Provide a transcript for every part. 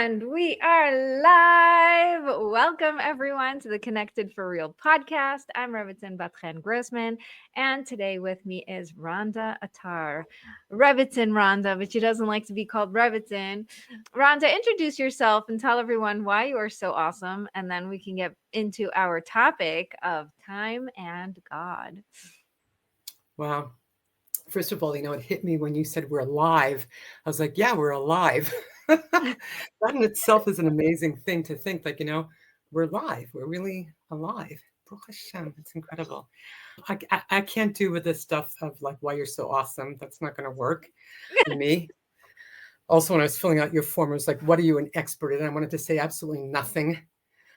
And we are live. Welcome, everyone, to the Connected for Real podcast. I'm Rebbetzin Bat-Chen Grossman, and today with me is Rhonda Attar. Rebbetzin Rhonda, but she doesn't like to be called Rebbetzin. Rhonda, introduce yourself and tell everyone why you are so awesome, and then we can get into our topic of time and God. Wow. First of all, it hit me when you said we're alive. I was like, yeah, we're alive. That in itself is an amazing thing to think, like, we're alive. We're really alive. Baruch Hashem, it's incredible. I can't do with this stuff of like why you're so awesome. That's not going to work for me. Also, when I was filling out your form, it was like, what are you an expert in? And I wanted to say absolutely nothing.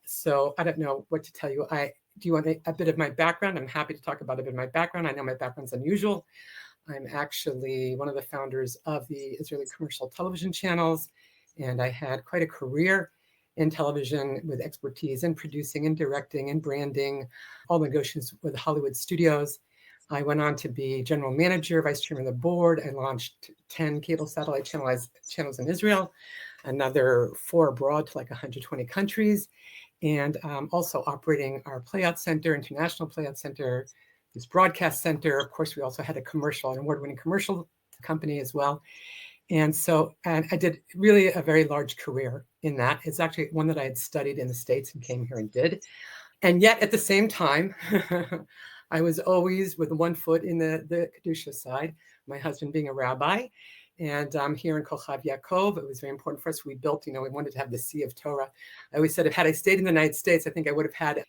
So I don't know what to tell you. Do you want a bit of my background? I'm happy to talk about a bit of my background. I know my background's unusual. I'm actually one of the founders of the Israeli commercial television channels, and I had quite a career in television with expertise in producing and directing and branding, all negotiations with Hollywood studios. I went on to be general manager, vice chairman of the board. I launched 10 cable satellite channels in Israel, another 4 abroad to like 120 countries, and also operating our playout center, international playout center, this broadcast center. Of course, we also had an award-winning commercial company as well. And I did really a very large career in that. It's actually one that I had studied in the States and came here and did. And yet at the same time, I was always with one foot in the Kedusha side, my husband being a rabbi. And here in Kochav Ya'akov, it was very important for us. We built, we wanted to have the Sea of Torah. I always said, if had I stayed in the United States, I think I would have had,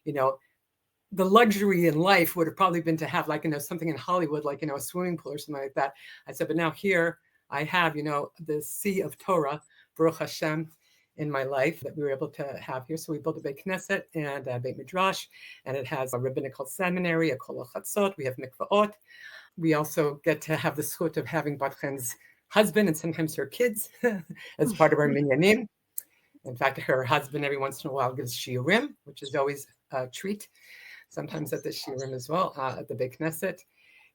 the luxury in life would have probably been to have something in Hollywood, a swimming pool or something like that. I said, but now here I have, the Sea of Torah, Baruch Hashem, in my life that we were able to have here. So we built a Beit Knesset and a Beit Midrash, and it has a rabbinical seminary, a Kol HaChatzot. We have mikvaot. We also get to have the zchut of having Bat-Chen's husband and sometimes her kids as part of our minyanim. In fact, her husband every once in a while gives shiurim, which is always a treat. Sometimes at the shiurim as well, at the Beit Knesset.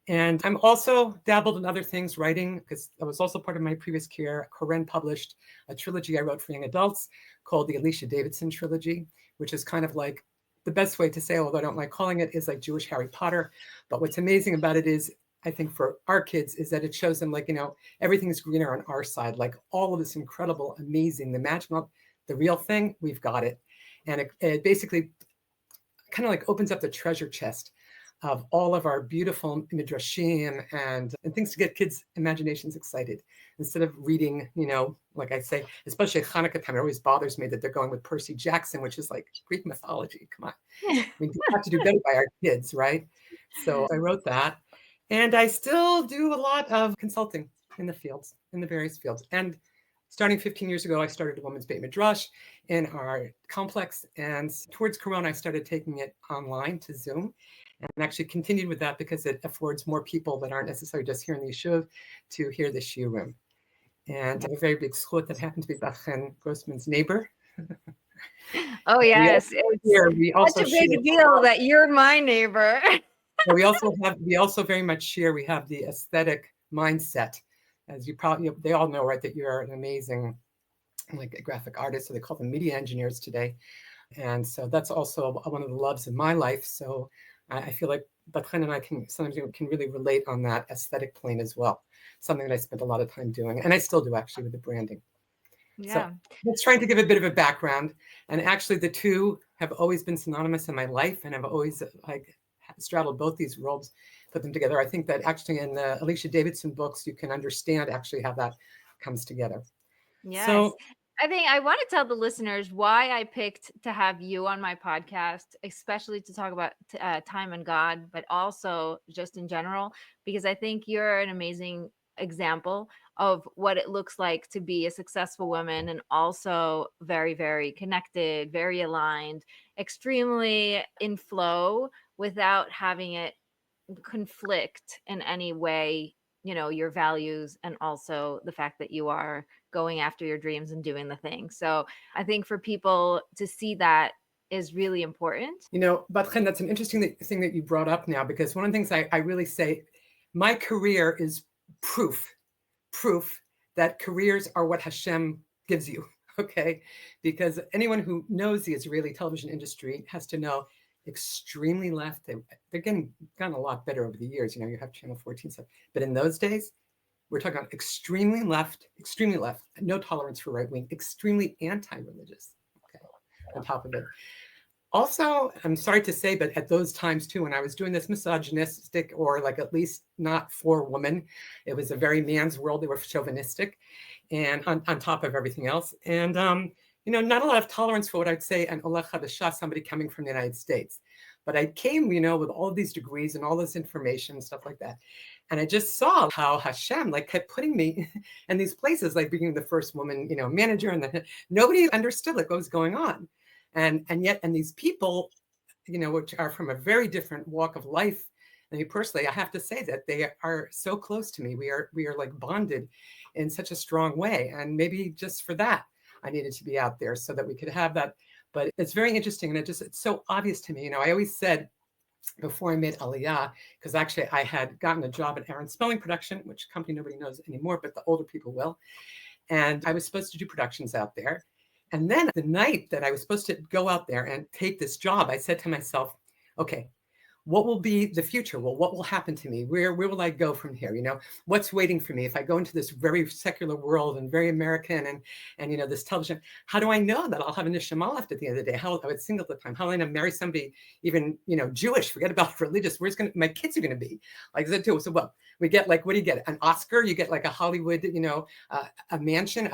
And I'm also dabbled in other things, writing, because that was also part of my previous career. Koren published a trilogy I wrote for young adults called the Elisha Davidson trilogy, which is kind of like the best way to say, although I don't like calling it, is like Jewish Harry Potter. But what's amazing about it is, I think for our kids, is that it shows them everything is greener on our side, like all of this incredible, amazing, the magical, the real thing, we've got it. And it basically kind of like opens up the treasure chest of all of our beautiful midrashim and things to get kids' imaginations excited. Instead of reading, like I say, especially at Hanukkah time, it always bothers me that they're going with Percy Jackson, which is like Greek mythology. Come on. I mean, we have to do better by our kids, right? So I wrote that. And I still do a lot of consulting in the various fields. And starting 15 years ago, I started a women's Beit Midrash in our complex. And towards Corona, I started taking it online to Zoom and actually continued with that because it affords more people that aren't necessarily just here in the yeshuv to hear the shiurim. And I have a very big zchut that happened to be Bat-Chen Grossman's neighbor. Oh, yes. We also such a big deal that you're my neighbor. we also very much share, we have the aesthetic mindset. As you probably, they all know, right, that you're an amazing, like a graphic artist, so they call them media engineers today. And so that's also one of the loves of my life. So I feel like Bat-Chen and I can really relate on that aesthetic plane as well. Something that I spent a lot of time doing, and I still do actually with the branding. Yeah. So it's trying to give a bit of a background. And actually the two have always been synonymous in my life, and I've always straddled both these roles, put them together. I think that actually in the Elisha Davidson books, you can understand actually how that comes together. Yes. So, I think I want to tell the listeners why I picked to have you on my podcast, especially to talk about time and God, but also just in general, because I think you're an amazing example of what it looks like to be a successful woman and also very, very connected, very aligned, extremely in flow without having it conflict in any way, your values, and also the fact that you are going after your dreams and doing the thing. So I think for people to see that is really important. Bat-Chen, that's an interesting thing that you brought up now, because one of the things I really say, my career is proof that careers are what Hashem gives you. okay? Because anyone who knows the Israeli television industry has to know extremely left. They're gotten a lot better over the years. You have Channel 14 stuff. But in those days, we're talking about extremely left, no tolerance for right wing, extremely anti-religious, okay, on top of it. Also, I'm sorry to say, but at those times too, when I was doing this misogynistic, or like at least not for women, it was a very man's world. They were chauvinistic, and on top of everything else, and not a lot of tolerance for what I'd say an Ola Chadasha, somebody coming from the United States. But I came, with all of these degrees and all this information and stuff like that, and I just saw how Hashem kept putting me in these places, like being the first woman, manager, and nobody understood what was going on. And yet, these people, which are from a very different walk of life. I mean, personally, I have to say that they are so close to me. We are like bonded in such a strong way. And maybe just for that, I needed to be out there so that we could have that. But it's very interesting. And it's so obvious to me. I always said before I made Aliyah, because actually I had gotten a job at Aaron Spelling Production, which company nobody knows anymore, but the older people will. And I was supposed to do productions out there. And then the night that I was supposed to go out there and take this job, I said to myself, okay, what will be the future? Well, what will happen to me? Where will I go from here? What's waiting for me if I go into this very secular world and very American and this television? How do I know that I'll have a neshama left at the end of the day? I was single at the time. How am I going to marry somebody even Jewish? Forget about religious. Where's my kids are going to be? Like that too. So what we get, what do you get? An Oscar? You get a Hollywood, a mansion,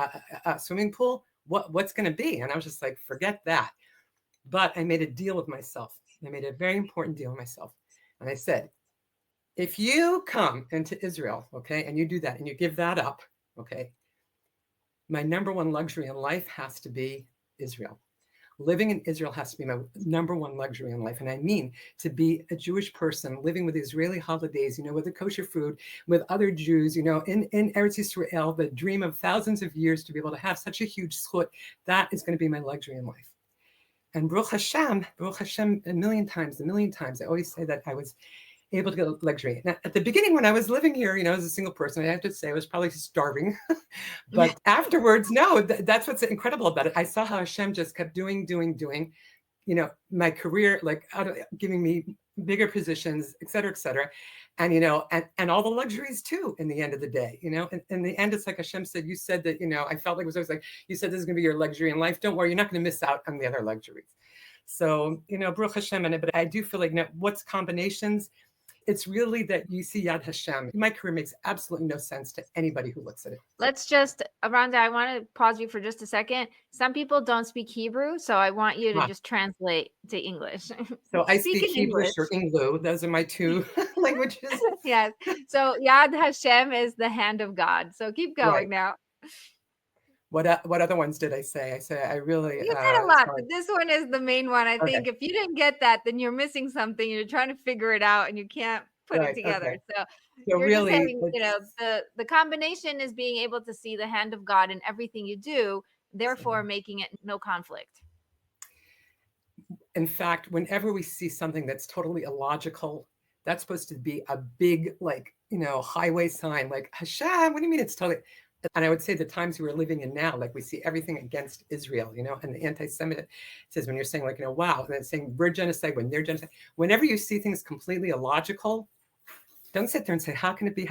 a swimming pool. What's going to be? And I was just like, forget that. But I made a deal with myself. I made a very important deal with myself. And I said, if you come into Israel, okay, and you do that and you give that up, okay, my number one luxury in life has to be Israel. Living in Israel has to be my number one luxury in life. And I mean to be a Jewish person living with Israeli holidays, with the kosher food, with other Jews, in Eretz Yisrael, the dream of thousands of years to be able to have such a huge zchut, that is going to be my luxury in life. And Baruch Hashem, a million times, I always say that I was able to get luxury. Now, at the beginning, when I was living here, as a single person, I have to say I was probably starving. But afterwards, no, that's what's incredible about it. I saw how Hashem just kept doing, my career, giving me bigger positions, et cetera, and, and all the luxuries too, in the end of the day, in the end, it's like Hashem said, you said that, I felt like it was always like, you said, this is going to be your luxury in life. Don't worry, you're not going to miss out on the other luxuries. So, Baruch Hashem, but I do feel like, what's combinations? It's really that you see Yad Hashem. My career makes absolutely no sense to anybody who looks at it. Let's just, Rhonda, I want to pause you for just a second. Some people don't speak Hebrew, so I want you to just translate to English. So I speak Hebrew or Inglu. Those are my two languages. Yes. So Yad Hashem is the hand of God. So keep going now. What other ones did I say? I said I really. You said a lot, but this one is the main one. I think if you didn't get that, then you're missing something. You're trying to figure it out, and you can't put it together. Okay. So you're really just saying, the combination is being able to see the hand of God in everything you do, therefore making it no conflict. In fact, whenever we see something that's totally illogical, that's supposed to be a big, highway sign, like Hashem. What do you mean it's totally? And I would say the times we're living in now, we see everything against Israel, and the anti-Semitic says when you're saying wow, and it's saying we're genocide when they're genocide. Whenever you see things completely illogical, don't sit there and say, how can it be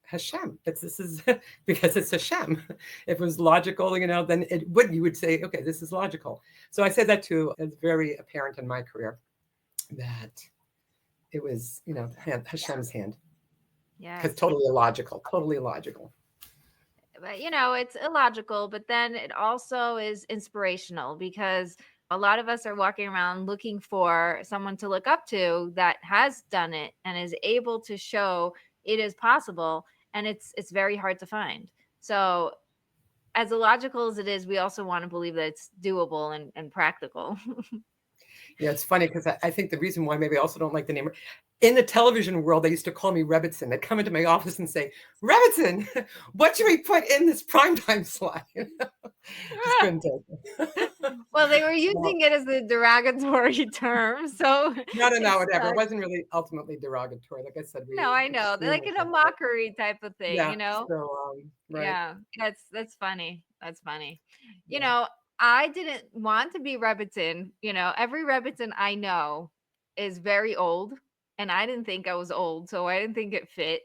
Hashem? This is because it's Hashem. If it was logical, then you would say, okay, this is logical. So I said that too. It's very apparent in my career that it was, Hashem's hand. Yeah. Because totally illogical. But it's illogical, but then it also is inspirational because a lot of us are walking around looking for someone to look up to that has done it and is able to show it is possible, and it's very hard to find. So as illogical as it is, we also want to believe that it's doable and practical. Yeah, it's funny because I think the reason why maybe I also don't like the name, in the television world, they used to call me Rebbetzin. They'd come into my office and say, Rebbetzin, what should we put in this primetime slide? Just couldn't take it. Well, they were using it as a derogatory term. So no, whatever. It wasn't really ultimately derogatory. Like I said. I know. They're like in a mockery type of thing, So, right. Yeah, that's funny. That's funny. you know, I didn't want to be Rebbetzin. You know, every Rebbetzin I know is very old, and I didn't think I was old, so I didn't think it fit.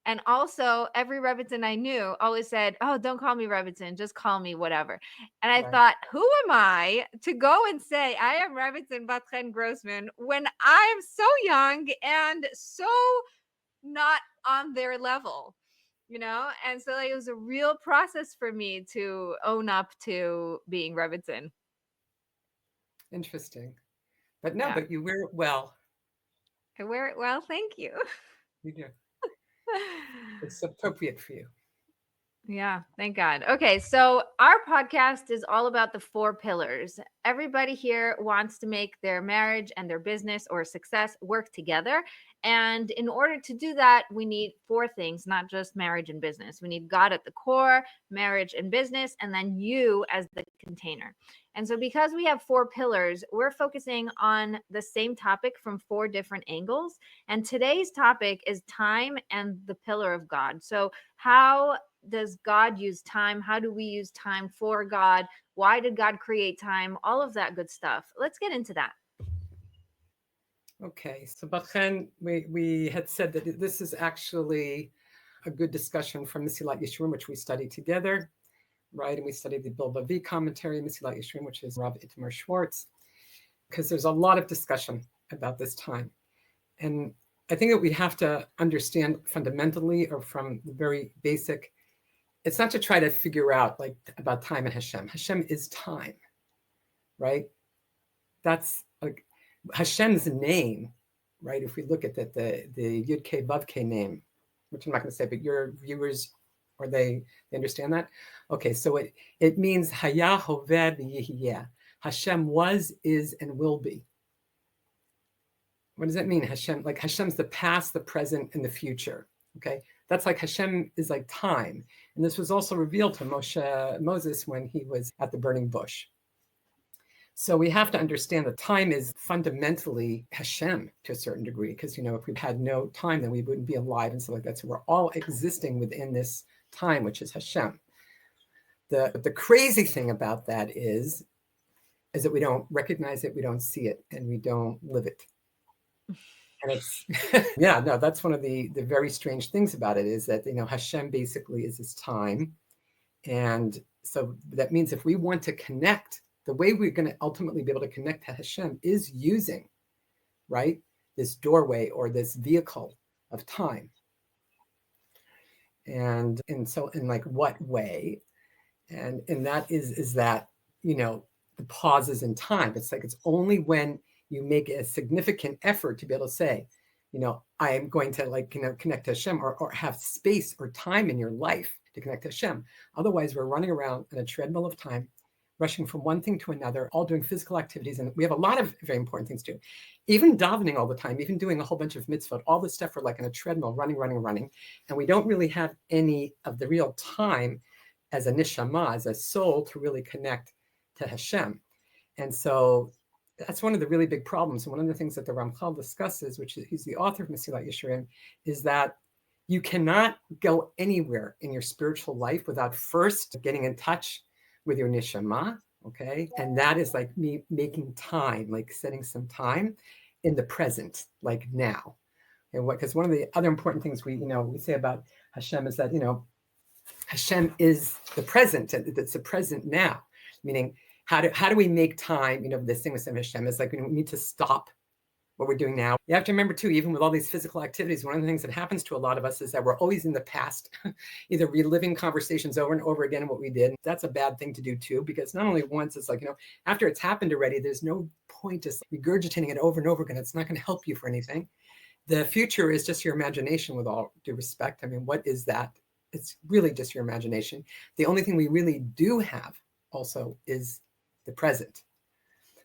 And also, every Rebbetzin I knew always said, "Oh, don't call me Rebbetzin, just call me whatever." And I Right. thought, who am I to go and say I am Rebbetzin Bat-Chen Grossman when I'm so young and so not on their level? And so like it was a real process for me to own up to being Rebbetzin. Interesting. But no, Yeah, but you wear it well. I wear it well, thank you. You do. It's appropriate for you. Yeah, thank God. Okay, so our podcast is all about the four pillars. Everybody here wants to make their marriage and their business or success work together. And in order to do that, we need four things, not just marriage and business. We need God at the core, marriage and business, and then you as the container. And so, because we have four pillars, we're focusing on the same topic from four different angles. And today's topic is time and the pillar of God. So, how does God use time? How do we use time for God? Why did God create time? All of that good stuff. Let's get into that. Okay. So, Batchen, we had said that this is actually a good discussion from Mesilat Yesharim, which we studied together, right? And we studied the Bilbavi commentary, Mesilat Yesharim, which is Rabbi Itamar Schwartz, because there's a lot of discussion about this time. And I think that we have to understand fundamentally, or from the very basic, it's not to try to figure out like about time and Hashem. Hashem is time, right? That's like Hashem's name, right? If we look at that, the Yud K Vav K name, which I'm not going to say, but your viewers, or they understand that? Okay, so it means Haya Hoved V'Yihiyeh. Hashem was, is, and will be. What does that mean? Hashem, like Hashem's the past, the present, and the future. Okay, that's like Hashem is like time, and this was also revealed to Moses when he was at the burning bush. So we have to understand that time is fundamentally Hashem to a certain degree, because if we had no time, then we wouldn't be alive and stuff like that. So we're all existing within this time, which is Hashem. The crazy thing about that is that we don't recognize it, we don't see it, and we don't live it. And it's that's one of the very strange things about it, is that Hashem basically is this time. And so that means if we want to connect, the way we're going to ultimately be able to connect to Hashem is using, right, this doorway or this vehicle of time. And so in like what way? And that is that, the pauses in time. It's like it's only when you make a significant effort to be able to say, I am going to connect to Hashem, or have space or time in your life to connect to Hashem. Otherwise, we're running around on a treadmill of time, rushing from one thing to another, all doing physical activities. And we have a lot of very important things to do. Even davening all the time, even doing a whole bunch of mitzvot, all this stuff, we're like on a treadmill, running. And we don't really have any of the real time as a neshama, as a soul, to really connect to Hashem. And so that's one of the really big problems. And one of the things that the Ramchal discusses, which he's the author of Mesilat Yesharim, is that you cannot go anywhere in your spiritual life without first getting in touch with your neshama, okay? And that is like me making time, like setting some time in the present, like now. And because one of the other important things we say about Hashem is that, Hashem is the present, and it's the present now, meaning how do we make time? This thing with Hashem is like we need to stop what we're doing now. You have to remember too, even with all these physical activities, one of the things that happens to a lot of us is that we're always in the past, either reliving conversations over and over again what we did. That's a bad thing to do too, because not only once, it's like, after it's happened already, there's no point just regurgitating it over and over again. It's not going to help you for anything. The future is just your imagination, with all due respect. I mean, what is that? It's really just your imagination. The only thing we really do have also is the present.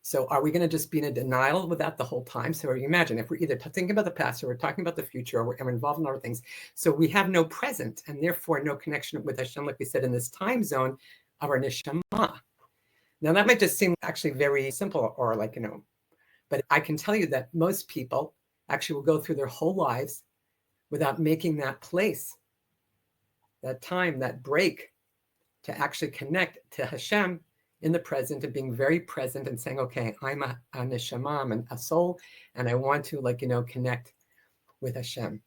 So are we going to just be in a denial with that the whole time? So imagine if we're either thinking about the past, or we're talking about the future, or we're involved in other things. So we have no present, and therefore no connection with Hashem, like we said, in this time zone of our neshama. Now that might just seem actually very simple, or but I can tell you that most people actually will go through their whole lives without making that place, that time, that break to actually connect to Hashem in the present and being very present and saying, okay, I'm a neshama, I'm a soul, and I want to connect with Hashem.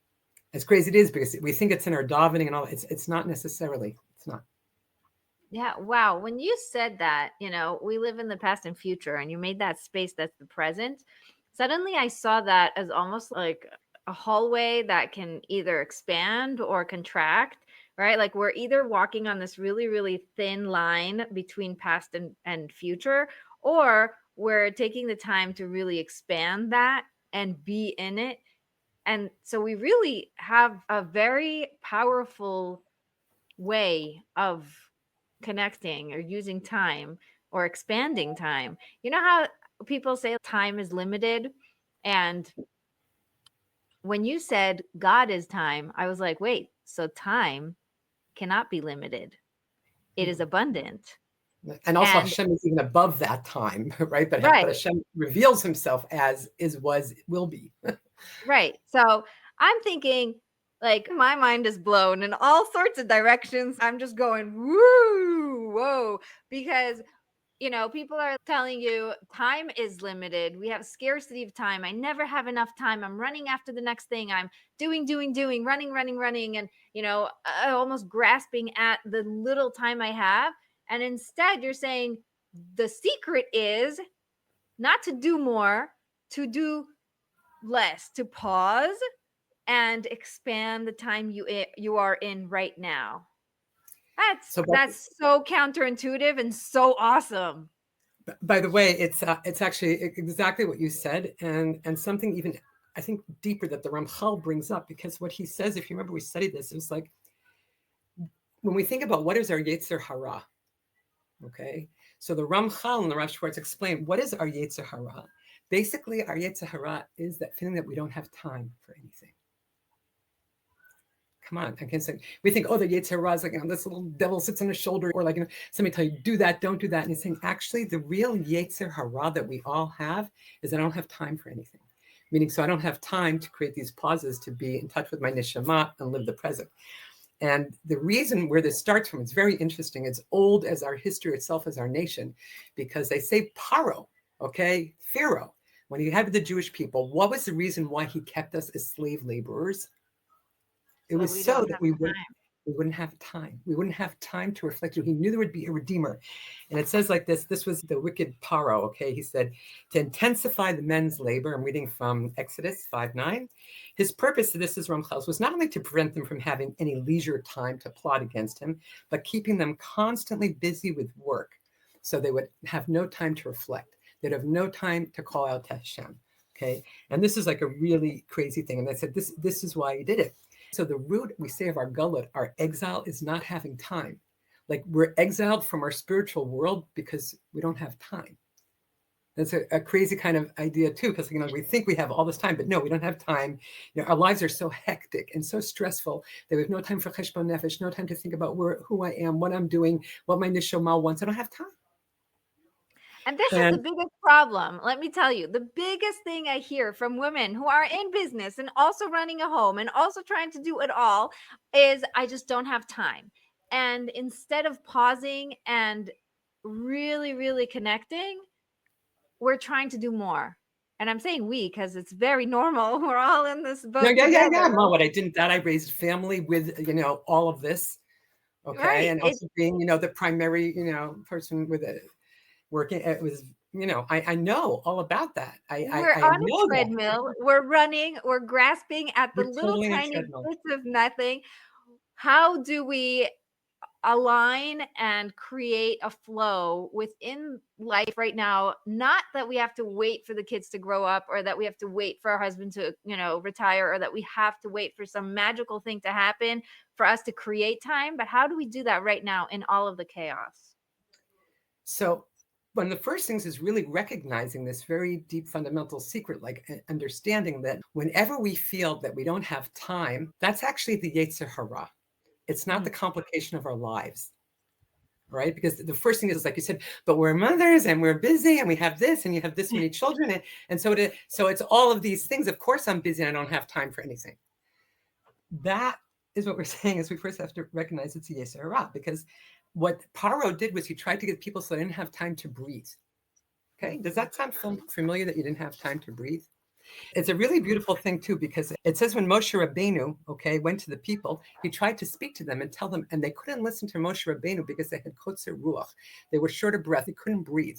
As crazy it is, because we think it's in our davening and all, it's not necessarily. It's not. Yeah. Wow. When you said that, we live in the past and future, and you made that space that's the present, suddenly I saw that as almost like a hallway that can either expand or contract, right? Like we're either walking on this really, really thin line between past and future, or we're taking the time to really expand that and be in it. And so we really have a very powerful way of connecting or using time or expanding time. You know how people say time is limited? And when you said God is time, I was like, wait, so time cannot be limited. It is abundant. And also And Hashem is even above that time, right? But right, Hashem reveals himself as is, was, will be. right. So I'm thinking, like, my mind is blown in all sorts of directions. I'm just going, woo, whoa, because people are telling you time is limited. We have scarcity of time. I never have enough time. I'm running after the next thing. I'm doing, running. And, almost grasping at the little time I have. And instead, you're saying the secret is not to do more, to do less, to pause and expand the time you are in right now. That's so counterintuitive and so awesome. By the way, it's actually exactly what you said, and something even I think deeper that the Ramchal brings up, because what he says, if you remember, we studied this. It was like when we think about what is our Yetzer Hara. Okay, so the Ramchal and the Rav Schwartz explain what is our Yetzer Hara. Basically, our Yetzer Hara is that feeling that we don't have time for anything. Come on, I can say we think, oh, the Yetzer Hara is like, this little devil sits on his shoulder, or like, somebody tell you do that, don't do that, and he's saying actually the real Yetzer Hara that we all have is I don't have time for anything. Meaning, so I don't have time to create these pauses to be in touch with my neshama and live the present. And the reason where this starts from, it's very interesting. It's old as our history itself, as our nation, because they say Paro, okay, Pharaoh, when he had the Jewish people, what was the reason why he kept us as slave laborers? It was so that we wouldn't have time. We wouldn't have time to reflect. He knew there would be a redeemer. And it says like this was the wicked Paro, okay? He said, to intensify the men's labor, I'm reading from Exodus 5:9. His purpose to this, is Ramchal's, was not only to prevent them from having any leisure time to plot against him, but keeping them constantly busy with work. So they would have no time to reflect. They'd have no time to call out to Hashem, okay? And this is like a really crazy thing. And they said, this is why he did it. So the root, we say, of our gulut, our exile, is not having time. Like we're exiled from our spiritual world because we don't have time. That's a crazy kind of idea too, because we think we have all this time, but no, we don't have time. Our lives are so hectic and so stressful that we have no time for cheshbon nefesh, no time to think about who I am, what I'm doing, what my neshama wants. I don't have time. And this is the biggest problem. Let me tell you, the biggest thing I hear from women who are in business and also running a home and also trying to do it all is, I just don't have time. And instead of pausing and really, really connecting, we're trying to do more. And I'm saying we, because it's very normal. We're all in this boat together. Yeah. Well, what I didn't, that I raised family with, all of this. Okay. Right. And also being, the primary, person with it. Working, it was, I know all about that. We're on a treadmill. We're running. We're grasping at the little tiny bits of nothing. How do we align and create a flow within life right now? Not that we have to wait for the kids to grow up, or that we have to wait for our husband to, retire, or that we have to wait for some magical thing to happen for us to create time. But how do we do that right now in all of the chaos? So one of the first things is really recognizing this very deep fundamental secret, like understanding that whenever we feel that we don't have time, that's actually the Yetzer Hara. It's not the complication of our lives, right? Because the first thing is, like you said, but we're mothers and we're busy and we have this and you have this many children. And so it's all of these things. Of course, I'm busy and I don't have time for anything. That is what we're saying, is we first have to recognize it's a Yetzer Hara, because what Paro did was he tried to get people so they didn't have time to breathe. Okay, does that sound familiar that you didn't have time to breathe? It's a really beautiful thing too, because it says when Moshe Rabbeinu, okay, went to the people, he tried to speak to them and tell them, and they couldn't listen to Moshe Rabbeinu because they had kotzer ruach. They were short of breath. They couldn't breathe.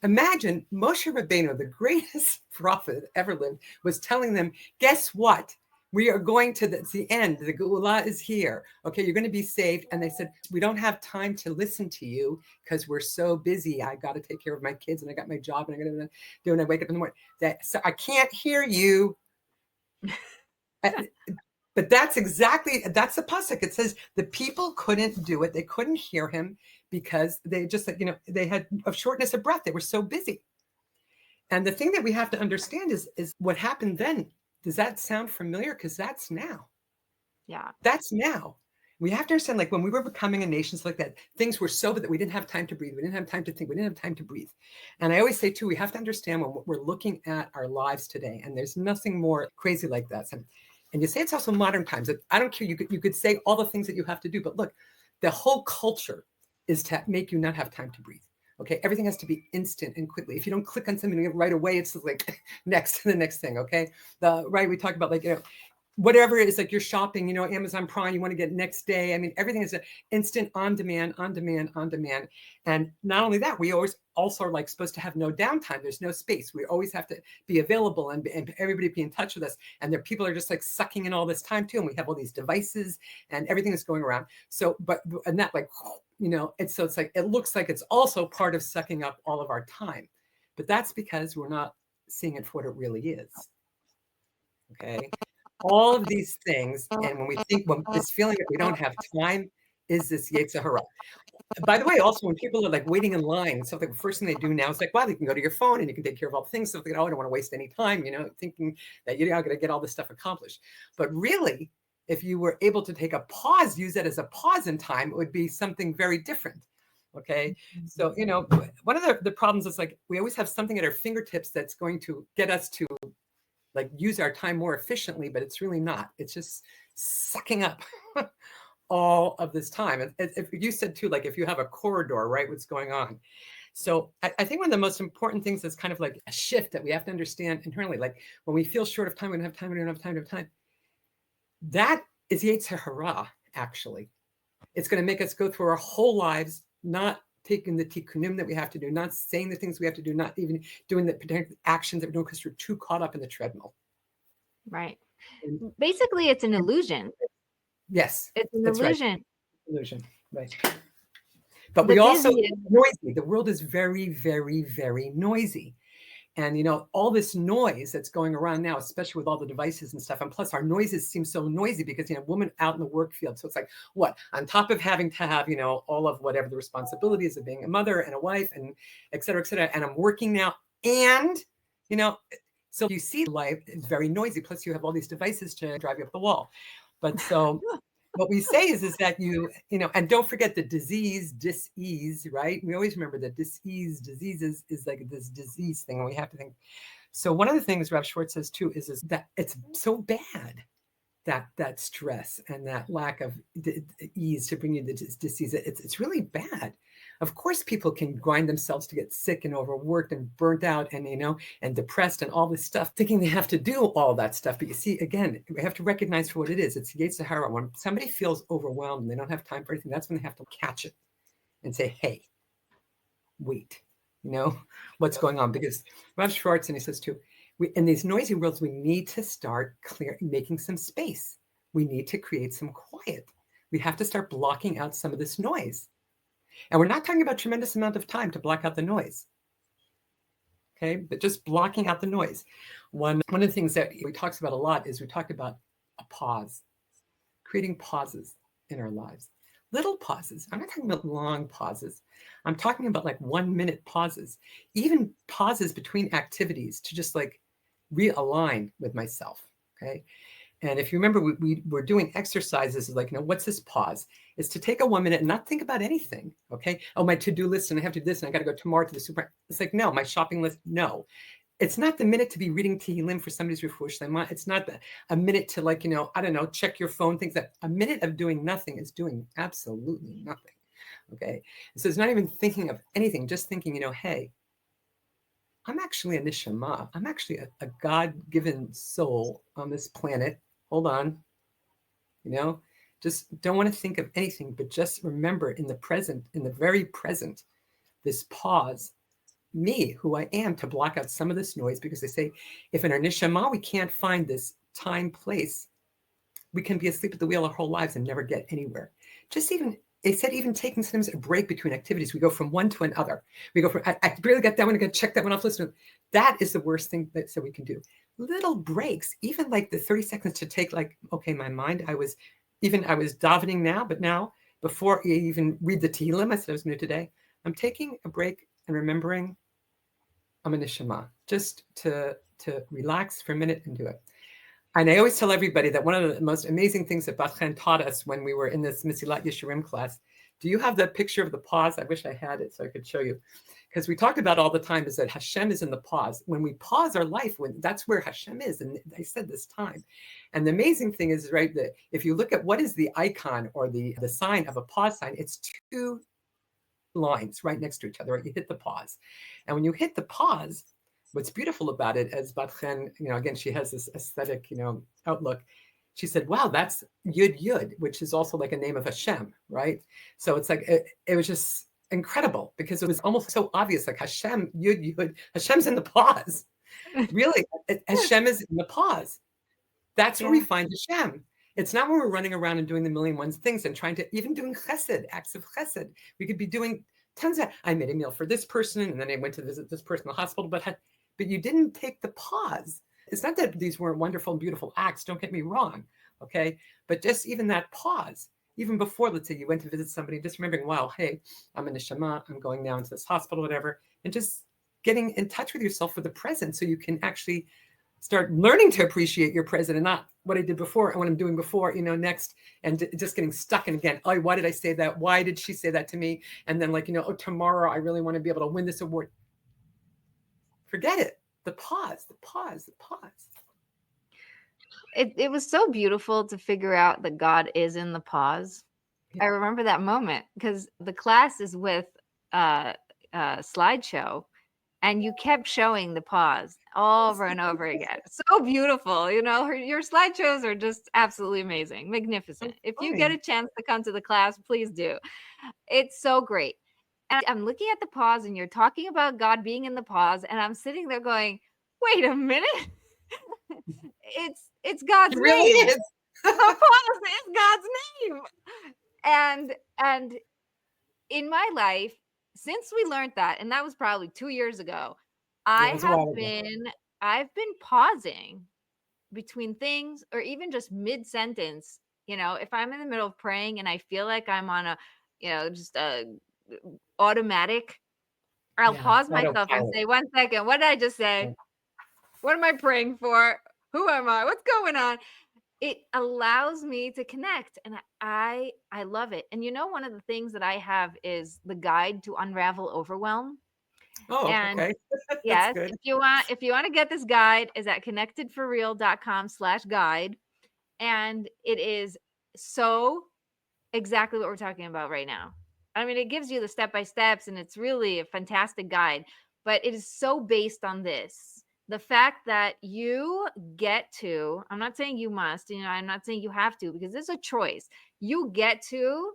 Imagine Moshe Rabbeinu, the greatest prophet that ever lived, was telling them, guess what? We are going to the end. The Geulah is here. Okay, you're going to be saved. And they said, we don't have time to listen to you because we're so busy. I got to take care of my kids and I got my job and I got to do, and I wake up in the morning. So I can't hear you. But that's the pasuk. It says the people couldn't do it. They couldn't hear him because they just, they had a shortness of breath. They were so busy. And the thing that we have to understand is what happened then. Does that sound familiar? Because that's now. Yeah. That's now. We have to understand, like when we were becoming a nation like that, things were so bad that we didn't have time to breathe. We didn't have time to think. We didn't have time to breathe. And I always say too, we have to understand when we're looking at our lives today, and there's nothing more crazy like that. And you say it's also modern times. I don't care. You could say all the things that you have to do, but look, the whole culture is to make you not have time to breathe. Okay, everything has to be instant and quickly. If you don't click on something right away, it's like next to the next thing. Okay, we talk about like whatever it is, like you're shopping, Amazon Prime, you want to get next day. I mean, everything is instant, on demand. And not only that, we always also are like supposed to have no downtime. There's no space. We always have to be available and everybody be in touch with us. And there people are just like sucking in all this time too. And we have all these devices and everything is going around. So, and that like, it's like, it looks like it's also part of sucking up all of our time, but that's because we're not seeing it for what it really is. Okay. All of these things. And when we think, when this feeling that we don't have time is this Yetzer Hara. By the way, also when people are like waiting in line, something the first thing they do now is like, wow, you can go to your phone and you can take care of all the things. Something, I don't want to waste any time, thinking that you're not going to get all this stuff accomplished. But really, if you were able to take a pause, use that as a pause in time, it would be something very different. Okay. So, one of the problems is like, we always have something at our fingertips that's going to get us to like use our time more efficiently, but it's really not. It's just sucking up all of this time. And if you said too, like if you have a corridor, right, what's going on. So I think one of the most important things is kind of like a shift that we have to understand internally. Like when we feel short of time, we don't have time, we don't have time, we don't have time. That is Yetzer Hara, actually. It's going to make us go through our whole lives, not taking the tikkunim that we have to do, not saying the things we have to do, not even doing the particular actions that we're doing because we're too caught up in the treadmill. Right. Basically, it's an illusion. Yes. It's an illusion. Right. Illusion. Right. But we also, noisy. The world is very, very, very noisy. And, all this noise that's going around now, especially with all the devices and stuff. And plus our noises seem so noisy because, women out in the work field. So it's like, what? On top of having to have, all of whatever the responsibilities of being a mother and a wife and et cetera, and I'm working now. And, so you see life is very noisy. Plus you have all these devices to drive you up the wall. But so what we say is that and don't forget the dis-ease, right? We always remember that diseases is like this disease thing. And we have to think. So one of the things Rav Schwartz says too is that it's so bad that stress and that lack of ease to bring you the disease. It's really bad. Of course, people can grind themselves to get sick and overworked and burnt out and, and depressed and all this stuff, thinking they have to do all that stuff. But you see, again, we have to recognize for what it is. It's Yetzer Hara. When somebody feels overwhelmed and they don't have time for anything, that's when they have to catch it and say, hey, wait, what's going on? Because Rav Schwartz, and he says too, in these noisy worlds, we need to start making some space. We need to create some quiet. We have to start blocking out some of this noise. And we're not talking about a tremendous amount of time to block out the noise. Okay, but just blocking out the noise. One of the things that we talk about a lot is we talk about a pause, creating pauses in our lives. Little pauses. I'm not talking about long pauses. I'm talking about like 1 minute pauses, even pauses between activities to just like realign with myself. Okay. And if you remember, we were doing exercises like, what's this pause? Is to take a 1 minute and not think about anything. Okay. Oh, my to-do list, and I have to do this, and I got to go tomorrow to the super. It's like, no, my shopping list. No, it's not the minute to be reading Tehillim for somebody's refuah shlema. It's not a minute to like, I don't know, check your phone, things that a minute of doing nothing is doing absolutely nothing. Okay. So it's not even thinking of anything, just thinking, hey, I'm actually a neshama. I'm actually a God-given soul on this planet. Hold on. Just don't want to think of anything, but just remember in the present, in the very present, this pause, me, who I am, to block out some of this noise, because they say if in our neshama we can't find this time, place, we can be asleep at the wheel our whole lives and never get anywhere. They said even taking sometimes a break between activities, we go from one to another. We go from, I really got that one, I got to check that one off, listen to it. That is the worst thing that we can do. Little breaks, even like the 30 seconds to take, like, okay, my mind, I was davening now, but now, before you even read the Tehillim, I said I was new today, I'm taking a break and remembering I'm a neshama, just to relax for a minute and do it. And I always tell everybody that one of the most amazing things that Bat-Chen taught us when we were in this Mesilat Yesharim class, do you have that picture of the pause? I wish I had it so I could show you. Because we talked about all the time is that Hashem is in the pause. When we pause our life, that's where Hashem is. And I said this time. And the amazing thing is, right, that if you look at what is the icon or the sign of a pause sign, it's two lines right next to each other. Right? You hit the pause. And when you hit the pause, what's beautiful about it, as Bat-Chen, again, she has this aesthetic, outlook. She said, wow, that's Yud Yud, which is also like a name of Hashem, right? So it's like, it was just incredible, because it was almost so obvious, like Hashem, Yud Yud, Hashem's in the pause. Really, Hashem is in the pause. That's where we find Hashem. It's not when we're running around and doing the million ones things and trying to, even doing chesed, acts of chesed. We could be doing tons of, I made a meal for this person, and then I went to visit this person in the hospital, but you didn't take the pause. It's not that these weren't wonderful and beautiful acts, don't get me wrong, okay? But just even that pause, even before, let's say you went to visit somebody, just remembering, wow, hey, I'm in a neshama, I'm going now into this hospital, whatever, and just getting in touch with yourself for the present, so you can actually start learning to appreciate your present, and not what I did before and what I'm doing before, next, and just getting stuck in again. Oh, why did I say that? Why did she say that to me? And then, like, oh, tomorrow I really want to be able to win this award. Forget it. The pause. It was so beautiful to figure out that God is in the pause. Yeah. I remember that moment, because the class is with a slideshow, and you kept showing the pause over and over again. So beautiful. Your slideshows are just absolutely amazing, magnificent. If you get a chance to come to the class, please do. It's so great. And I'm looking at the pause, and you're talking about God being in the pause, and I'm sitting there going, wait a minute. It's God's name. Really is. The pause is God's name. And in my life, since we learned that, and that was probably 2 years ago, I've been pausing between things, or even just mid-sentence. If I'm in the middle of praying and I feel like I'm on a, just a automatic, I'll pause myself and say, 1 second, what did I just say? What am I praying for? Who am I? What's going on? It allows me to connect, and I love it. And one of the things that I have is the guide to unravel overwhelm. Oh, and okay. Yes, if you want to get this guide, is at connectedforreal.com/guide. And it is so exactly what we're talking about right now. I mean, it gives you the step-by-steps, and it's really a fantastic guide, but it is so based on this. The fact that you get to, I'm not saying you must, I'm not saying you have to, because it's a choice. You get to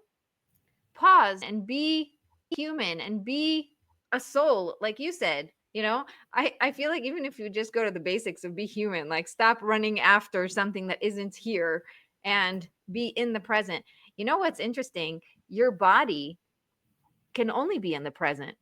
pause and be human and be a soul, like you said. I feel like even if you just go to the basics of be human, like stop running after something that isn't here and be in the present. What's interesting? Your body can only be in the present.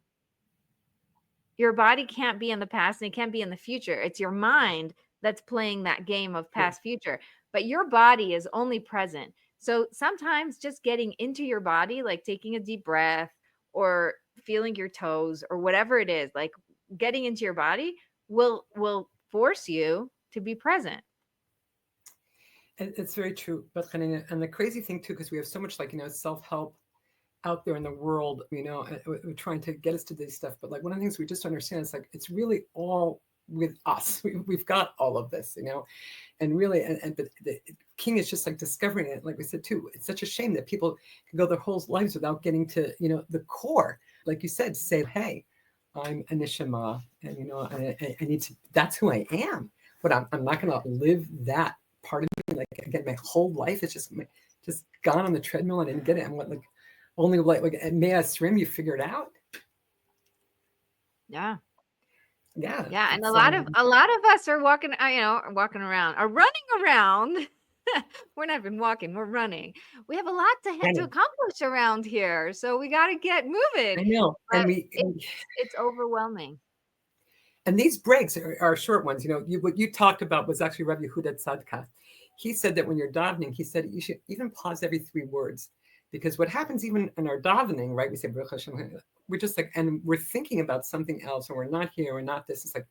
Your body can't be in the past, and it can't be in the future. It's your mind that's playing that game of past, future, but your body is only present. So sometimes just getting into your body, like taking a deep breath or feeling your toes or whatever it is, like getting into your body will force you to be present. It's very true. But and the crazy thing too, because we have so much self-help out there in the world, we're trying to get us to this stuff. But like one of the things we just understand is like, it's really all with us. We've got all of this, and really, and the king is just like discovering it. Like we said too, it's such a shame that people can go their whole lives without getting to, the core. Like you said, say, hey, I'm a neshama, and I need to. That's who I am. But I'm not going to live that part of me. Like again, my whole life is just gone on the treadmill. I didn't get it. And what only like at Mea Srim you figure it out. Yeah. Yeah. And a lot of us are walking around, are running around. We're not even walking, we're running. We have a lot to accomplish around here, so we got to get moving. I know. But it's overwhelming. And these breaks are short ones. What you talked about was actually Rabbi Yehuda Tzadka. He said that when you're davening, he said you should even pause every 3 words, because what happens even in our davening, right? We say Baruch Hashem, we're just like, and we're thinking about something else, and we're not here, we're not this. It's like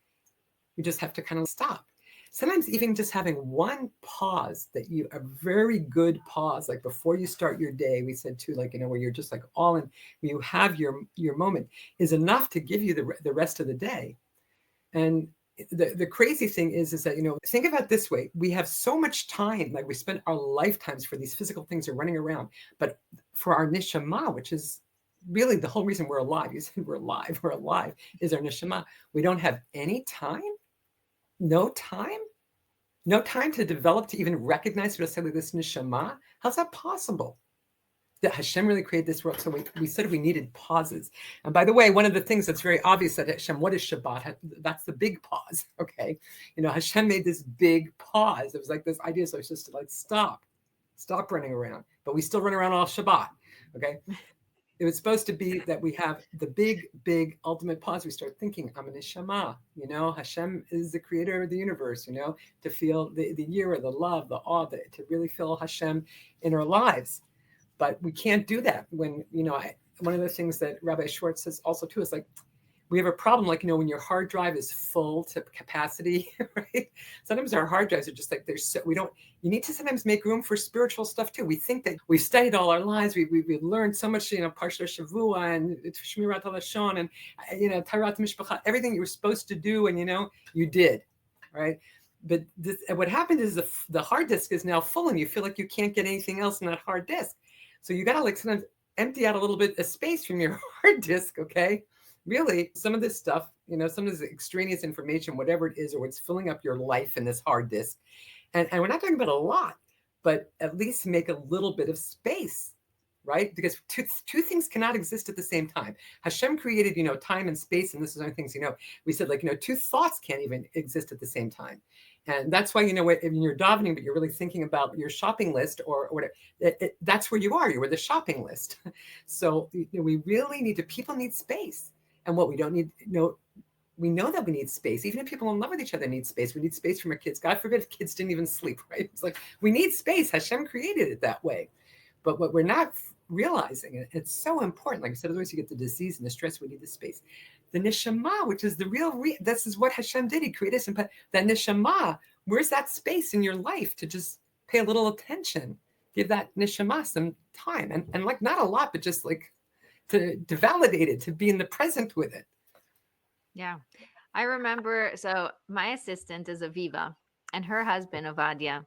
we just have to kind of stop. Sometimes even just having one pause, a very good pause, like before you start your day, we said too, like, where you're just like all in, you have your moment, is enough to give you the rest of the day. And the crazy thing is that, think about it this way. We have so much time, like we spend our lifetimes for these physical things are running around, but for our neshama, which is really the whole reason we're alive, you said we're alive, is our neshama. We don't have any time, no time to develop, to even recognize this neshama. How's that possible? That Hashem really created this world. So we said we needed pauses. And by the way, one of the things that's very obvious that Hashem, what is Shabbat? That's the big pause, okay? Hashem made this big pause. It was like this idea, so it's just to like stop running around. But we still run around all Shabbat, okay? It was supposed to be that we have the big ultimate pause. We start thinking, I'm an neshama, Hashem is the creator of the universe, to feel the yira, the love, the awe, to really feel Hashem in our lives. But we can't do that when, one of the things that Rabbi Schwartz says also too is like, we have a problem, like, when your hard drive is full to capacity, right? Sometimes our hard drives are just like, you need to sometimes make room for spiritual stuff too. We think that we've studied all our lives. We've learned so much, Parsha Shavua and Shmirat HaLashon and, Tarat Mishpacha, everything you were supposed to do. And, you did, right? But what happened is the hard disk is now full and you feel like you can't get anything else in that hard disk. So you got to like sometimes empty out a little bit of space from your hard disk, okay? Really, some of this stuff, some of this extraneous information, whatever it is, or what's filling up your life in this hard disk. And we're not talking about a lot, but at least make a little bit of space, right? Because two things cannot exist at the same time. Hashem created, time and space, and this is one of the things, we said, like, 2 thoughts can't even exist at the same time. And that's why, when you're davening, but you're really thinking about your shopping list or whatever, that's where you are. You're the shopping list. So we really people need space. And what we don't need, we know that we need space. Even if people in love with each other need space. We need space from our kids. God forbid if kids didn't even sleep, right? It's like, we need space. Hashem created it that way. But what we're not realizing, it's so important. Like I said, otherwise you get the disease and the stress, we need the space. The neshama, which is the real, this is what Hashem did. He created us. But that neshama, where's that space in your life to just pay a little attention? Give that neshama some time. And like, not a lot, but just like, to validate it, to be in the present with it. Yeah. I remember, so my assistant is Aviva, and her husband, Ovadia,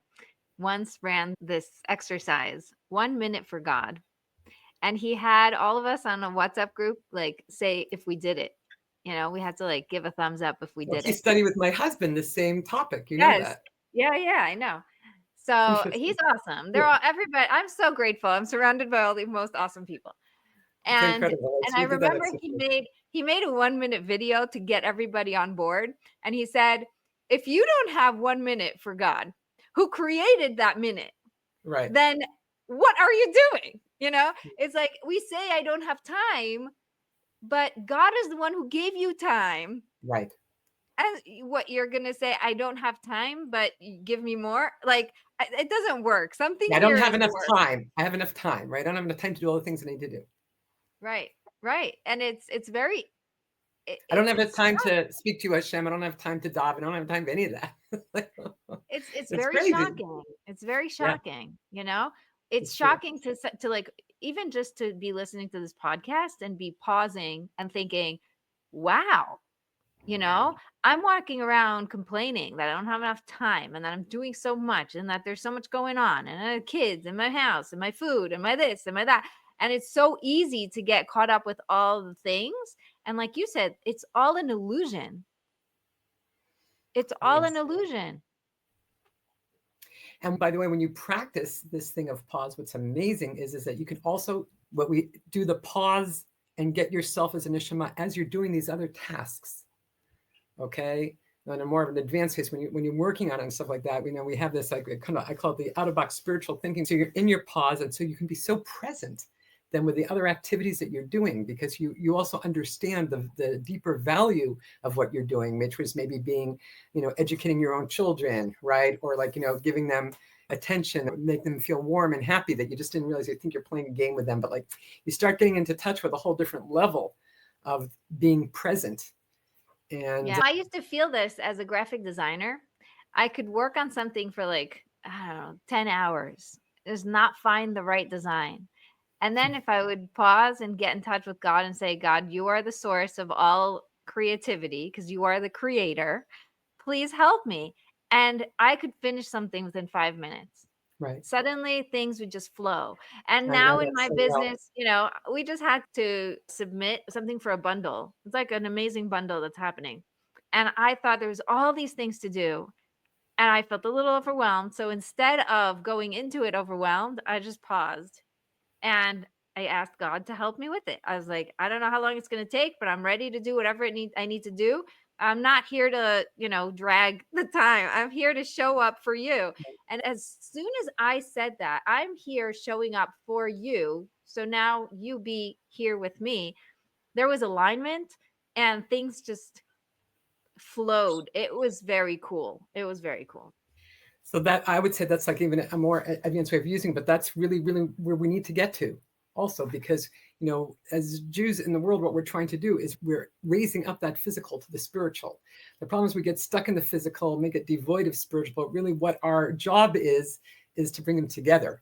once ran this exercise, 1 minute for God. And he had all of us on a WhatsApp group, like, say if we did it. We had to like give a thumbs up if we did it. He studied with my husband the same topic. You know that. Yeah, I know. So he's awesome. Everybody, I'm so grateful. I'm surrounded by all the most awesome people. And I remember he made a 1 minute video to get everybody on board. And he said, if you don't have 1 minute for God, who created that minute, right, then what are you doing? It's like we say, I don't have time, but God is the one who gave you time. Right. And what you're going to say, I don't have time, but give me more. Like, it doesn't work. Something I don't have enough time. I have enough time, right? I don't have enough time to do all the things I need to do. Right. And it's very... I don't have enough time to speak to Hashem. I don't have time to daven. I don't have time for any of that. It's very crazy. Shocking. It's very shocking, It's shocking to like, even just to be listening to this podcast and be pausing and thinking, wow, You know, I'm walking around complaining that I don't have enough time and that I'm doing so much and that there's so much going on and I have kids and my house and my food and my this and my that. And it's so easy to get caught up with all the things. And like you said, it's all an illusion. It's all an illusion. And by the way, when you practice this thing of pause, what's amazing is that you can also, what we do the pause and get yourself as a neshama as you're doing these other tasks. Okay. On a more of an advanced case, when you're working on it and stuff like that, we have this, like, kind of, I call it the out-of-box spiritual thinking. So you're in your pause, and so you can be so present then with the other activities that you're doing, because you also understand the deeper value of what you're doing, which was maybe being, educating your own children, right? Or like, giving them attention, make them feel warm and happy that you just didn't realize. You think you're playing a game with them, but like you start getting into touch with a whole different level of being present. And yeah, I used to feel this as a graphic designer. I could work on something for like, I don't know, 10 hours, just not find the right design. And then if I would pause and get in touch with God and say, God, you are the source of all creativity because you are the creator. Please help me. And I could finish something within 5 minutes. right. Suddenly things would just flow. And I know now in that my so well. business, we just had to submit something for a bundle. It's like an amazing bundle that's happening. And I thought there was all these things to do. And I felt a little overwhelmed. So instead of going into it overwhelmed, I just paused and I asked God to help me with it. I was like, I don't know how long it's going to take, but I'm ready to do whatever I need to do. I'm not here to, drag the time. I'm here to show up for you. And as soon as I said that, I'm here showing up for you. So now you be here with me. There was alignment and things just flowed. It was very cool. It was very cool. So that, I would say, that's like even a more advanced way of using, but that's really, really where we need to get to also, because, as Jews in the world, what we're trying to do is we're raising up that physical to the spiritual. The problem is we get stuck in the physical, make it devoid of spiritual, but really what our job is to bring them together.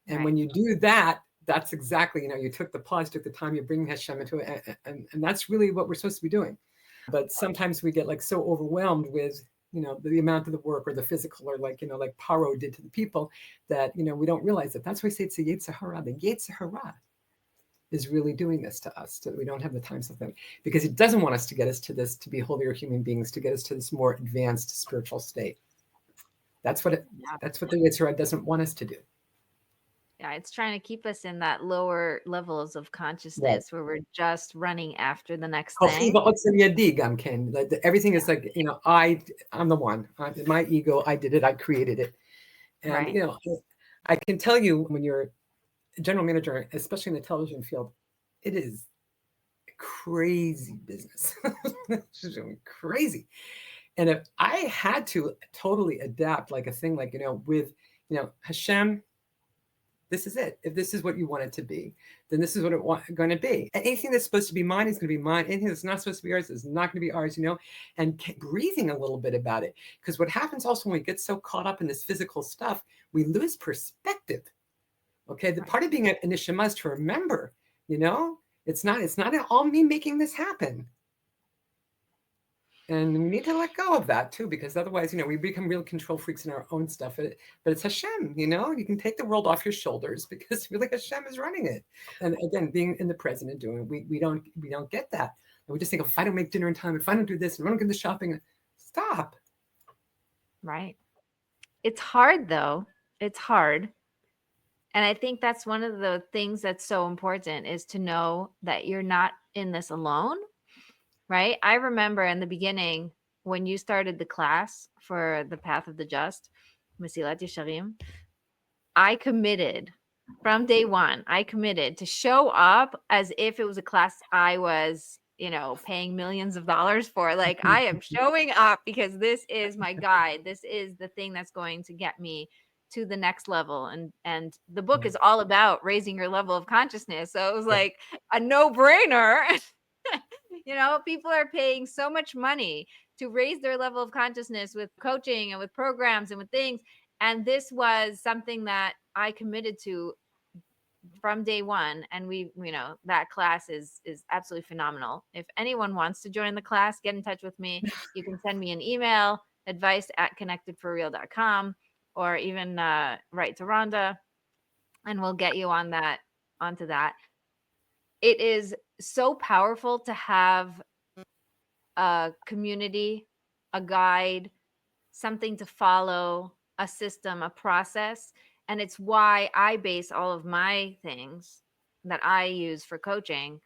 And Right. when you do that, that's exactly, you took the pause, took the time, you're bringing Hashem into it. And that's really what we're supposed to be doing. But sometimes we get like so overwhelmed with, the amount of the work or the physical, or like, like Paro did to the people, that, we don't realize that. That's why I say it's a Yetzer Hara. The Yetzer Hara is really doing this to us, so that we don't have the time something, because it doesn't want us to get us to this, to be holier human beings, to get us to this more advanced spiritual state. That's what that's what the Yetzer Hara doesn't want us to do. Yeah, it's trying to keep us in that lower levels of Right. consciousness where we're just running after the next Everything thing. is like, I'm the one. My ego, I did it, I created it. And, Right. I can tell you, when you're a general manager, especially in the television field, it is crazy business. It's crazy. And if I had to totally adapt, like a thing, like, with, Hashem, this is it. If this is what you want it to be, then this is what it's going to be. And anything that's supposed to be mine is going to be mine. Anything that's not supposed to be ours is not going to be ours, and breathing a little bit about it. Because what happens also when we get so caught up in this physical stuff, we lose perspective. Okay. The part of being an neshama is to remember, it's not all me making this happen. And we need to let go of that too, because otherwise, we become real control freaks in our own stuff. But it's Hashem, you can take the world off your shoulders, because really Hashem is running it. And again, being in the present and doing it, we don't get that. And we just think, if I don't make dinner in time, if I don't do this, if I don't get the shopping, stop. Right. It's hard though. It's hard. And I think that's one of the things that's so important, is to know that you're not in this alone. Right. I remember in the beginning when you started the class for the Path of the Just, Masilat Yesharim, I committed from day one. I committed to show up as if it was a class I was, paying millions of dollars for. Like, I am showing up because this is my guide. This is the thing that's going to get me to the next level. And the book is all about raising your level of consciousness. So it was like a no-brainer. People are paying so much money to raise their level of consciousness with coaching and with programs and with things. And this was something that I committed to from day one. And that class is absolutely phenomenal. If anyone wants to join the class, get in touch with me. You can send me an email, advice@connectedforreal.com, or even write to Rhonda, and we'll get you onto that. It is so powerful to have a community, a guide, something to follow, a system, a process. And it's why I base all of my things that I use for coaching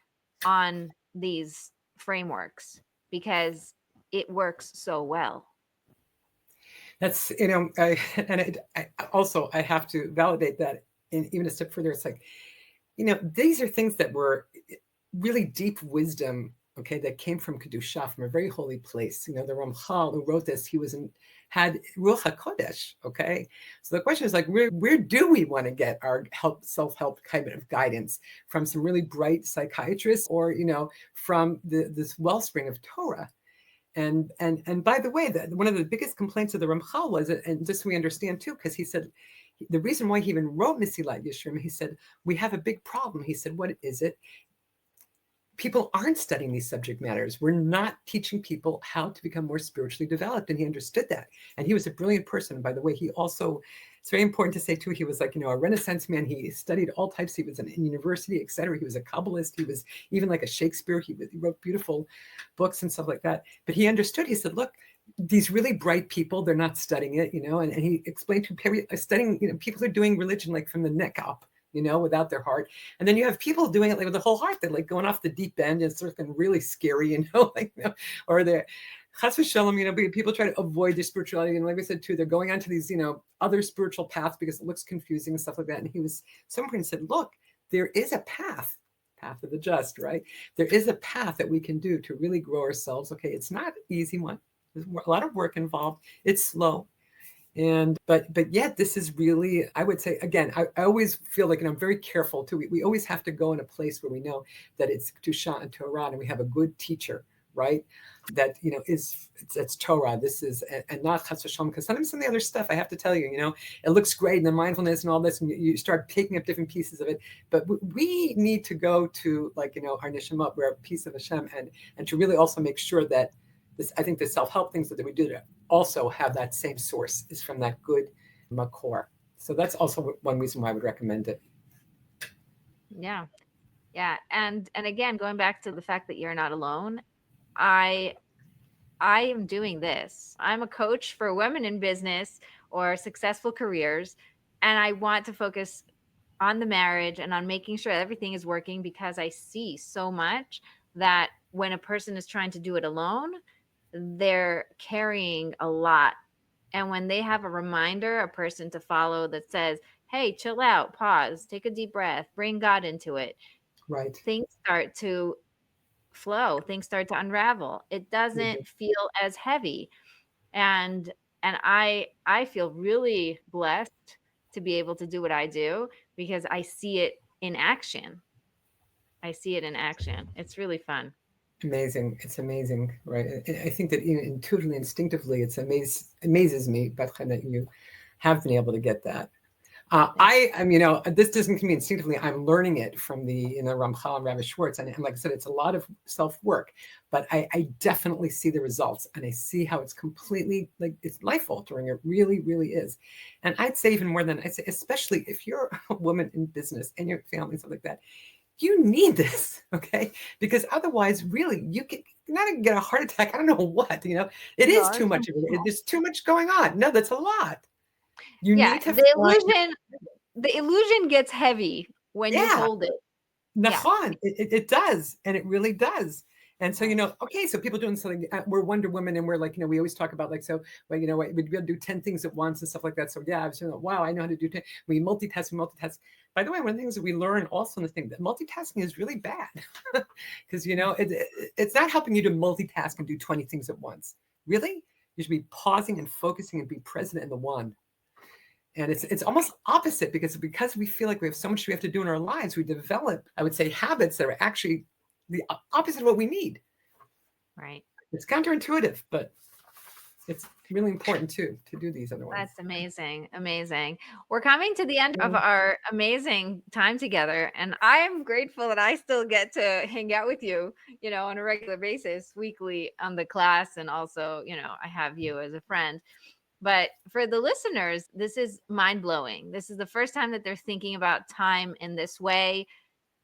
on these frameworks, because it works so well. That's, I also, I have to validate that even a step further. It's like, these are things that were really deep wisdom, okay, that came from Kedusha, from a very holy place. The Ramchal who wrote this, had Ruach HaKodesh, okay? So the question is like, where do we want to get our self-help kind of guidance? From some really bright psychiatrists, or, from this wellspring of Torah? And by the way, one of the biggest complaints of the Ramchal was, and just so we understand too, because he said, the reason why he even wrote Mesilat Yesharim, he said, we have a big problem. He said, what is it? People aren't studying these subject matters. We're not teaching people how to become more spiritually developed. And he understood that. And he was a brilliant person. By the way, he also, it's very important to say too, he was like, a Renaissance man. He studied all types. He was in university, etc. He was a Kabbalist. He was even like a Shakespeare. He wrote beautiful books and stuff like that. But he understood. He said, look, these really bright people, they're not studying it, and he explained to studying, people are doing religion like from the neck up, without their heart. And then you have people doing it like with the whole heart. They're like going off the deep end, and it's sort of really scary, or they're chas v'shalom, people try to avoid their spirituality. And like I said too, they're going onto these, other spiritual paths because it looks confusing and stuff like that. And he was, some point said, look, there is a path of the just, right? There is a path that we can do to really grow ourselves. Okay, it's not an easy one. There's a lot of work involved. It's slow. But yet this is really, I would say, again, I always feel like, and I'm very careful too. We always have to go in a place where we know that it's Kedusha and Torah, and we have a good teacher, right? That, it's Torah. This is, and not chas v'shalom, because sometimes some of the other stuff, I have to tell you, it looks great, and the mindfulness and all this, and you start picking up different pieces of it. But we need to go to, like, our neshama, we're a piece of Hashem, and to really also make sure that I think the self-help things that we do also have that same source, is from that good makor. So that's also one reason why I would recommend it. Yeah. And again, going back to the fact that you're not alone, I am doing this. I'm a coach for women in business or successful careers, and I want to focus on the marriage and on making sure everything is working, because I see so much that when a person is trying to do it alone, they're carrying a lot. And when they have a reminder, a person to follow that says, hey, chill out, pause, take a deep breath, bring God into it, right, things start to flow, things start to unravel. It doesn't feel as heavy. And I feel really blessed to be able to do what I do, because I see it in action. It's really fun. Amazing. It's amazing, right? I think that intuitively, instinctively, it amazes me, Bat-Chen, that you have been able to get that. I am, this doesn't come instinctively. I'm learning it from the Ramchal and Rabbi Schwartz, and like I said, it's a lot of self-work. But I definitely see the results, and I see how it's completely, like, it's life-altering. It really, really is. And I'd say even more than I say, especially if you're a woman in business and your family and stuff like that, you need this, okay? Because otherwise, really, you're not going to get a heart attack. I don't know what, it is too much of it. There's too much going on. No, that's a lot. You need to the illusion gets heavy when you hold it. Nachon, it does, and it really does. And so, okay, so people doing something, we're Wonder Woman, and we're like, we always talk about, like, so, well, we'd be able to do 10 things at once and stuff like that. So yeah, I was saying, wow, I know how to do 10. We multitask. By the way, one of the things that we learn also in this thing, that multitasking is really bad, because, it's not helping you to multitask and do 20 things at once. Really? You should be pausing and focusing and be present in the one. And it's almost opposite, because we feel like we have so much we have to do in our lives, we develop, I would say, habits that are actually the opposite of what we need. Right. It's counterintuitive, but it's really important too to do these other ones. That's amazing. Amazing. We're coming to the end of Mm. our amazing time together. And I'm grateful that I still get to hang out with you, on a regular basis, weekly on the class. And also, I have you as a friend. But for the listeners, this is mind blowing. This is the first time that they're thinking about time in this way.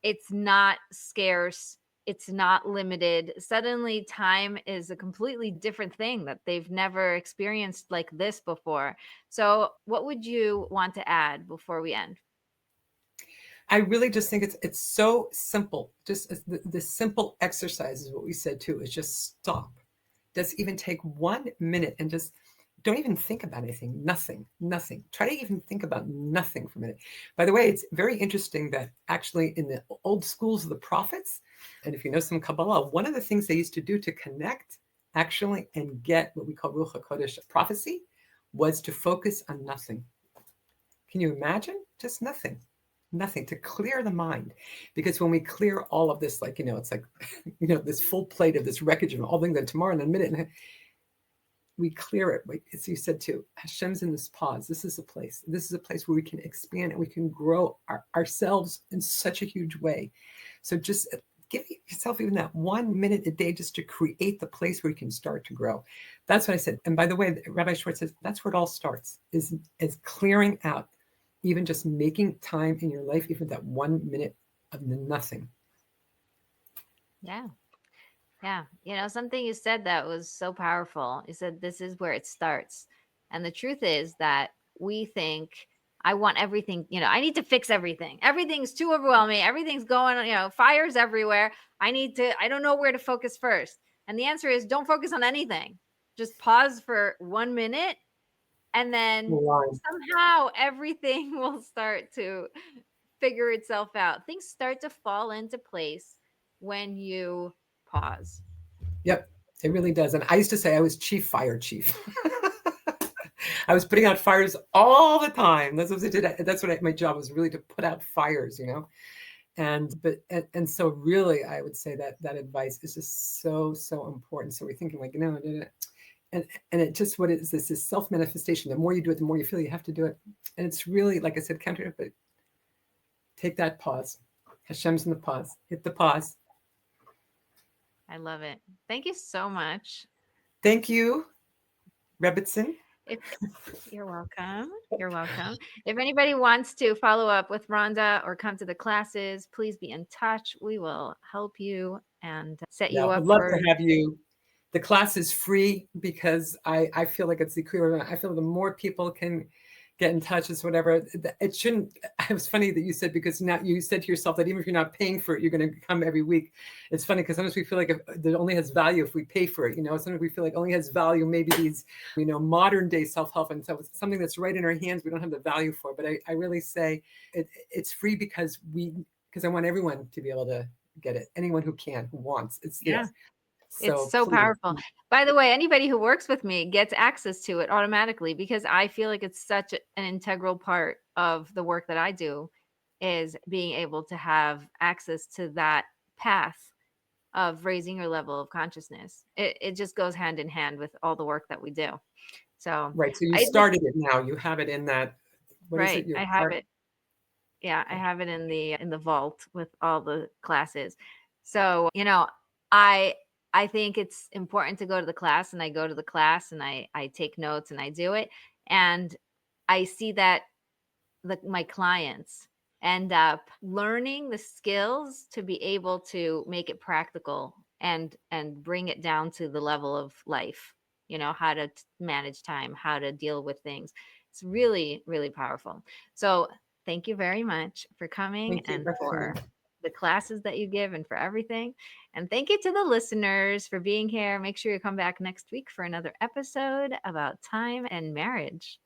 It's not scarce. It's not limited. Suddenly, time is a completely different thing that they've never experienced like this before. So, what would you want to add before we end? I really just think it's so simple. Just the simple exercise is what we said too. Is just stop. Does even take 1 minute and just don't even think about anything. Nothing. Try to even think about nothing for a minute. By the way, it's very interesting that actually in the old schools of the prophets, and if you know some Kabbalah, one of the things they used to do to connect actually and get what we call Ruach HaKodesh prophecy was to focus on nothing. Can you imagine? Just nothing to clear the mind. Because when we clear all of this, like, it's like, this full plate of this wreckage of all things, that tomorrow in a minute, we clear it. As you said too, Hashem's in this pause. This is a place where we can expand and we can grow ourselves in such a huge way. So just give yourself even that 1 minute a day just to create the place where you can start to grow. That's what I said. And by the way, Rabbi Schwartz says that's where it all starts, is clearing out, even just making time in your life, even that 1 minute of nothing. Yeah. Something you said that was so powerful. You said this is where it starts. And the truth is that we think, I want everything, I need to fix everything. Everything's too overwhelming. Everything's going, fires everywhere. I don't know where to focus first. And the answer is don't focus on anything. Just pause for 1 minute. And then somehow everything will start to figure itself out. Things start to fall into place when you pause. Yep, it really does. And I used to say I was fire chief. I was putting out fires all the time. That's what I did. That's what my job was, really to put out fires, And so really, I would say that advice is just so important. So we're thinking like, and it just, what it is, this is self-manifestation. The more you do it, the more you feel you have to do it. And it's really, like I said, counter, but take that pause. Hashem's in the pause. Hit the pause. I love it. Thank you so much. Thank you, Rebbetzin. You're welcome. You're welcome. If anybody wants to follow up with Rhonda or come to the classes, please be in touch. We will help you and set you up. I'd love to have you. The class is free because I feel like it's the equivalent. I feel the more people can get in touch, it's whatever. It shouldn't. It was funny that you said, because now you said to yourself that even if you're not paying for it, you're going to come every week. It's funny because sometimes we feel like it only has value if we pay for it. Sometimes we feel like only has value maybe these, modern day self-help, and so it's something that's right in our hands we don't have the value for. But I really say it's free because I want everyone to be able to get it. Anyone who can, who wants. It's so powerful. By the way, anybody who works with me gets access to it automatically, because I feel like it's such an integral part of the work that I do, is being able to have access to that path of raising your level of consciousness. It just goes hand in hand with all the work that we do. So right. So you started it now. You have it in that. Right. I have it. Yeah, I have it in the vault with all the classes. So, I think it's important to go to the class, and I go to the class and I take notes and I do it. And I see that my clients end up learning the skills to be able to make it practical and bring it down to the level of life, how to manage time, how to deal with things. It's really, really powerful. So thank you very much for coming and for the classes that you give and for everything. And thank you to the listeners for being here. Make sure you come back next week for another episode about time and marriage.